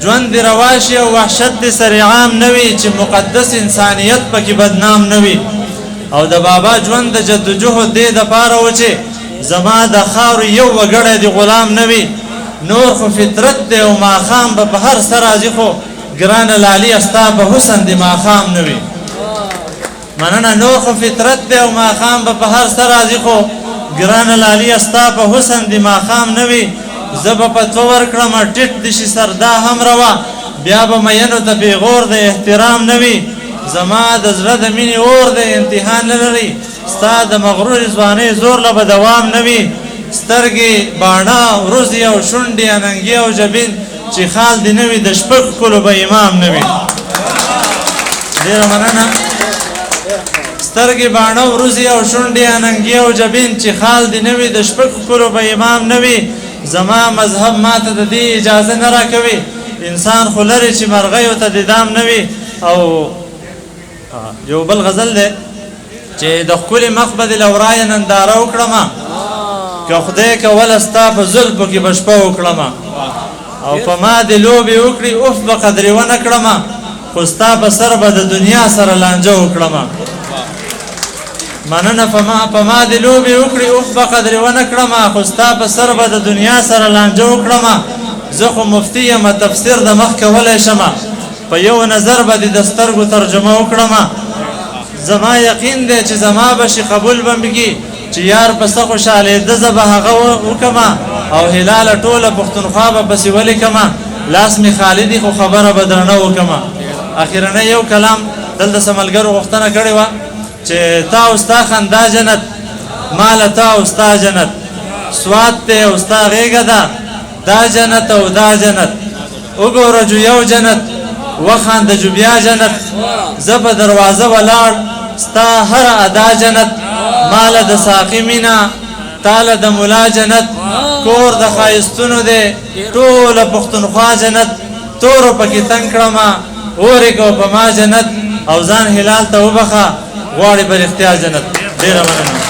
ژوند دې روا شي او وحشت دې سر عام نه وي چې مقدس انسانیت پکې بدنام نه وي او د بابا ژوند د جدوجهد دې دپاره و چې زما د خاورو یو وګړی د غلام نه وي نور خو فطرت دی او ماښام به په هر څه راځي خو ګرانه لالي ستا په حسن د ماښام نه وي مننه نور خو فطرت دی او ماښام به په هر څه راځي خو ګرانه لالي ستا په حسن د ماښام نه وي زه به فتوه ورکړم ټیټ دې شي سر دا هم روا بیا به مینو ته پیغور د احترام نه وي زما د زړه د مینې اور د امتحان نه لري ستا د مغرور ځوانۍ زور له به دوام نه وي سترګې باڼه وروځې او شونډې اننګې او جبین چې خال دې نه وي د شپږ ښکلو به امام نه وي ډېره مننه سترګې باڼه وروځې او شونډې اننګې او جبین چې خال دې نه وي د شپږ ښکلو به امام نه وي زما مذهب ماته د دې اجازه نه راکوي انسان خو لري چې مرغیو ته دام نه وي او یو بل غزل دی چې د ښکلي مخ به دې له ورایه ننداره وکړمه که خدای کوله ستا په زلفو کې به شپه وکړمه او په ما دې لوبې وکړي اوف به قدرې ونه کړمه خو ستا په سر به د دنیا سره لانجه وکړمه مننه په ما دې لوبې وکړي اوف به قدرې ونه کړمه خو ستا په سر به د دنیا سره لانجه وکړمه زه خو مفتي یم تفسیر د مخ کولی شمه په یو نظر به دې د سترګو ترجمه وکړمه زما یقین دی چې زما به شي قبول به مږي چې یار پسه خوشحالېده زه به هغه وکړمه او هلاله ټوله پښتونخوا به پسې ولیکمه لاس مې خالي دي خو خبره به درنه وکړمه اخرنی یو کلام دلته څه ملګرو غوښتنه کړې وه چې تا او ستا خندا جنت ماله تا او ستا جنت سوات دی او ستا غېږه ده دا جنت او دا جنت وګوره جو یو جنت وخانده جو بیا جنت زه په دروازه ولاړ ستا هر ادا جنت ماله د ساقي مینا تاله د ملا جنت کور د ښایستونو دی ټوله پښتونخوا جنت تورو پکې تنګ کړمه اورې کو په ما جنت او ځان هلال ته وبخه غواړې په رښتیا جنت ډېره مننه